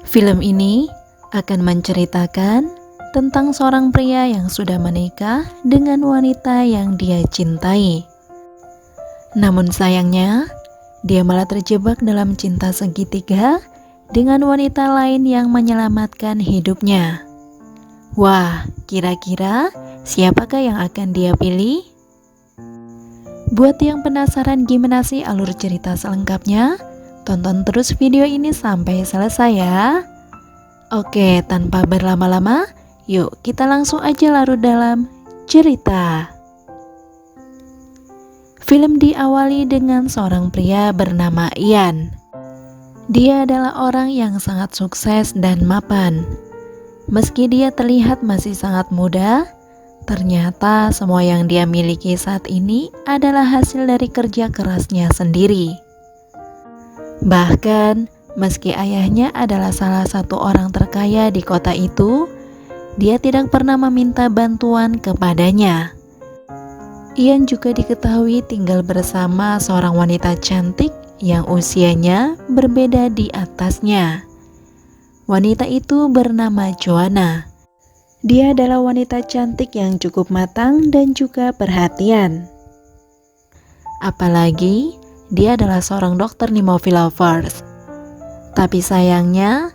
Film ini akan menceritakan tentang seorang pria yang sudah menikah dengan wanita yang dia cintai. Namun sayangnya, dia malah terjebak dalam cinta segitiga dengan wanita lain yang menyelamatkan hidupnya. Wah, kira-kira siapakah yang akan dia pilih? Buat yang penasaran gimana sih alur cerita selengkapnya, tonton terus video ini sampai selesai ya. Oke, tanpa berlama-lama, yuk kita langsung aja larut dalam cerita. Film diawali dengan seorang pria bernama Ian. Dia adalah orang yang sangat sukses dan mapan. Meski dia terlihat masih sangat muda, ternyata semua yang dia miliki saat ini adalah hasil dari kerja kerasnya sendiri. Bahkan, meski ayahnya adalah salah satu orang terkaya di kota itu, dia tidak pernah meminta bantuan kepadanya. Ian juga diketahui tinggal bersama seorang wanita cantik yang usianya berbeda di atasnya. Wanita itu bernama Joanna. Dia adalah wanita cantik yang cukup matang dan juga perhatian. Apalagi, dia adalah seorang dokter nih movie lovers. Tapi sayangnya,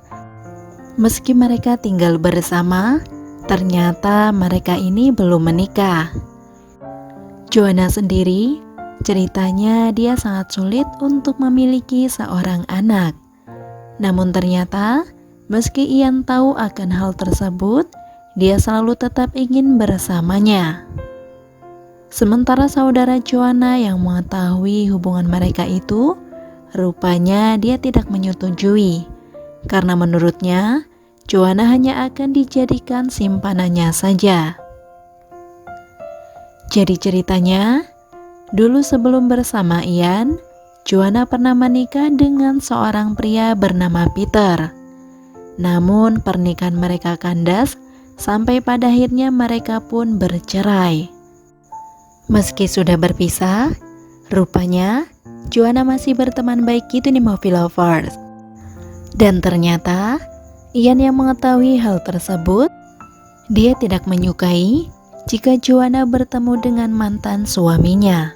meski mereka tinggal bersama, ternyata mereka ini belum menikah. Joanna sendiri, ceritanya dia sangat sulit untuk memiliki seorang anak. Namun ternyata, meski Ian tahu akan hal tersebut, dia selalu tetap ingin bersamanya. Sementara saudara Joanna yang mengetahui hubungan mereka itu, rupanya dia tidak menyetujui, karena menurutnya, Joanna hanya akan dijadikan simpanannya saja. Jadi ceritanya, dulu sebelum bersama Ian, Joanna pernah menikah dengan seorang pria bernama Peter. Namun pernikahan mereka kandas sampai pada akhirnya mereka pun bercerai. Meski sudah berpisah, rupanya Joanna masih berteman baik gitu nih movie lovers. Dan ternyata Ian yang mengetahui hal tersebut, dia tidak menyukai jika Joanna bertemu dengan mantan suaminya.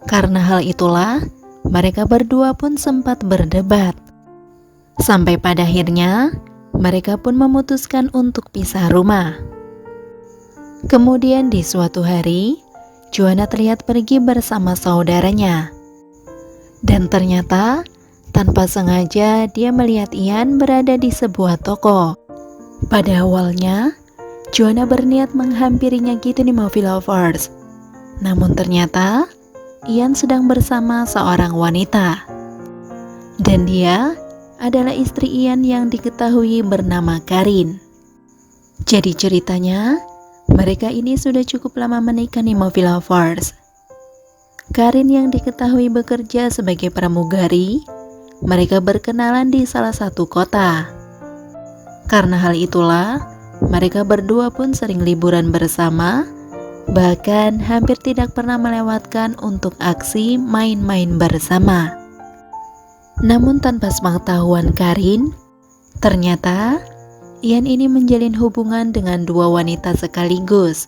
Karena hal itulah, mereka berdua pun sempat berdebat. Sampai pada akhirnya, mereka pun memutuskan untuk pisah rumah. Kemudian di suatu hari, Joanna terlihat pergi bersama saudaranya. Dan ternyata, tanpa sengaja dia melihat Ian berada di sebuah toko. Pada awalnya, Joanna berniat menghampirinya gitu nih movie lovers. Namun ternyata, Ian sedang bersama seorang wanita. Dan dia adalah istri Ian yang diketahui bernama Karin. Jadi ceritanya, mereka ini sudah cukup lama menikah nih movie lovers. Karin yang diketahui bekerja sebagai pramugari, mereka berkenalan di salah satu kota. Karena hal itulah, mereka berdua pun sering liburan bersama, bahkan hampir tidak pernah melewatkan untuk aksi main-main bersama. Namun tanpa sepengetahuan Karin, ternyata Ian ini menjalin hubungan dengan dua wanita sekaligus,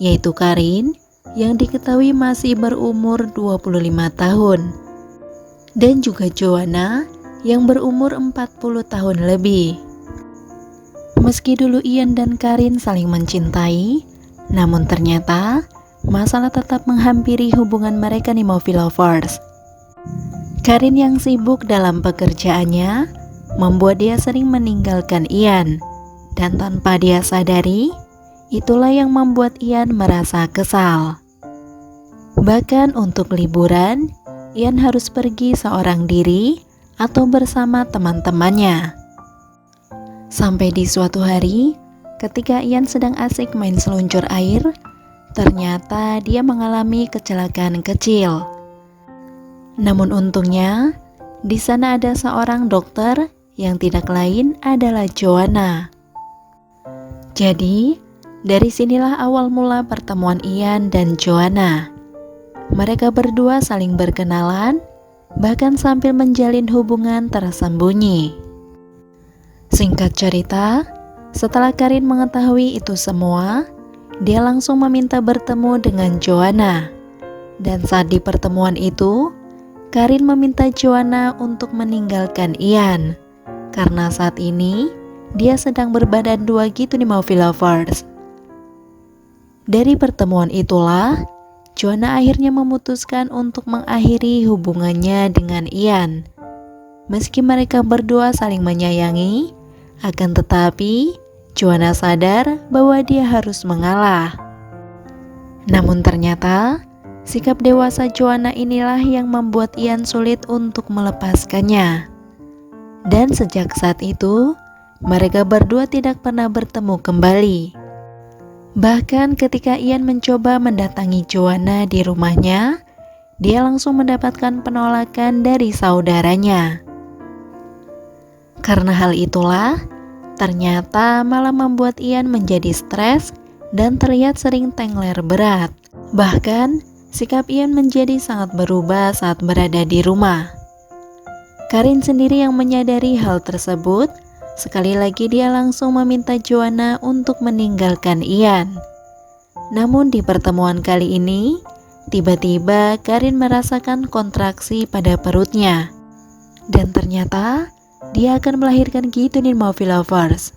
yaitu Karin yang diketahui masih berumur 25 tahun, dan juga Joanna yang berumur 40 tahun lebih. Meski dulu Ian dan Karin saling mencintai, namun ternyata masalah tetap menghampiri hubungan mereka nih movie lovers. Karin yang sibuk dalam pekerjaannya membuat dia sering meninggalkan Ian, dan tanpa dia sadari, itulah yang membuat Ian merasa kesal. Bahkan untuk liburan, Ian harus pergi seorang diri atau bersama teman-temannya. Sampai di suatu hari, ketika Ian sedang asik main seluncur air, ternyata dia mengalami kecelakaan kecil. Namun untungnya, di sana ada seorang dokter yang tidak lain adalah Joanna. Jadi, dari sinilah awal mula pertemuan Ian dan Joanna. Mereka berdua saling berkenalan, bahkan sambil menjalin hubungan tersembunyi. Singkat cerita, setelah Karin mengetahui itu semua, dia langsung meminta bertemu dengan Joanna. Dan saat di pertemuan itu, Karin meminta Joanna untuk meninggalkan Ian, karena saat ini dia sedang berbadan dua gitu nih Movie Lovers. Dari pertemuan itulah, Joanna akhirnya memutuskan untuk mengakhiri hubungannya dengan Ian. Meski mereka berdua saling menyayangi, akan tetapi Joanna sadar bahwa dia harus mengalah. Namun ternyata, sikap dewasa Joanna inilah yang membuat Ian sulit untuk melepaskannya. Dan sejak saat itu, mereka berdua tidak pernah bertemu kembali. Bahkan ketika Ian mencoba mendatangi Joanna di rumahnya, dia langsung mendapatkan penolakan dari saudaranya. Karena hal itulah, ternyata malah membuat Ian menjadi stres dan terlihat sering tengler berat. Bahkan, sikap Ian menjadi sangat berubah saat berada di rumah. Karin sendiri yang menyadari hal tersebut. Sekali lagi dia langsung meminta Joanna untuk meninggalkan Ian. Namun di pertemuan kali ini, tiba-tiba Karin merasakan kontraksi pada perutnya. Dan ternyata dia akan melahirkan gitu nih Movie Lovers.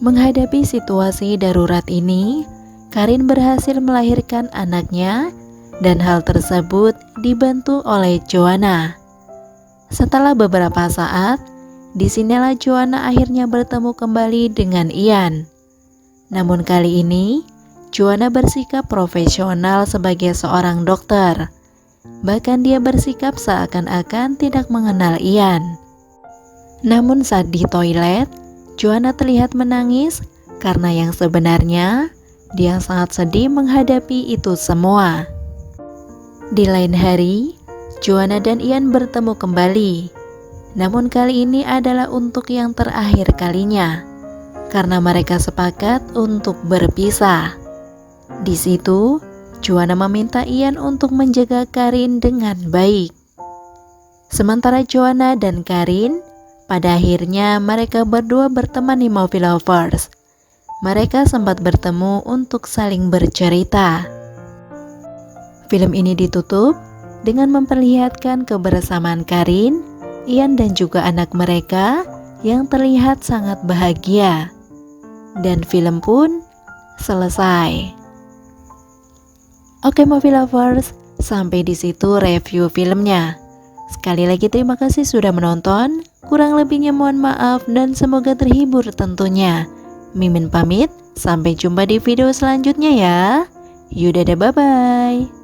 Menghadapi situasi darurat ini, Karin berhasil melahirkan anaknya dan hal tersebut dibantu oleh Joanna. Setelah beberapa saat, disinilah Joanna akhirnya bertemu kembali dengan Ian. Namun kali ini, Joanna bersikap profesional sebagai seorang dokter. Bahkan dia bersikap seakan-akan tidak mengenal Ian. Namun saat di toilet, Joanna terlihat menangis karena yang sebenarnya dia sangat sedih menghadapi itu semua. Di lain hari, Joanna dan Ian bertemu kembali. Namun kali ini adalah untuk yang terakhir kalinya, karena mereka sepakat untuk berpisah. Di situ, Joanna meminta Ian untuk menjaga Karin dengan baik. Sementara Joanna dan Karin, pada akhirnya mereka berdua berteman di Movie Lovers. Mereka sempat bertemu untuk saling bercerita. Film ini ditutup dengan memperlihatkan kebersamaan Karin, Ian dan juga anak mereka yang terlihat sangat bahagia. Dan film pun selesai. Oke Movie Lovers, sampai di situ review filmnya. Sekali lagi terima kasih sudah menonton. Kurang lebihnya mohon maaf dan semoga terhibur tentunya. Mimin pamit, sampai jumpa di video selanjutnya ya. Yaudah, bye-bye.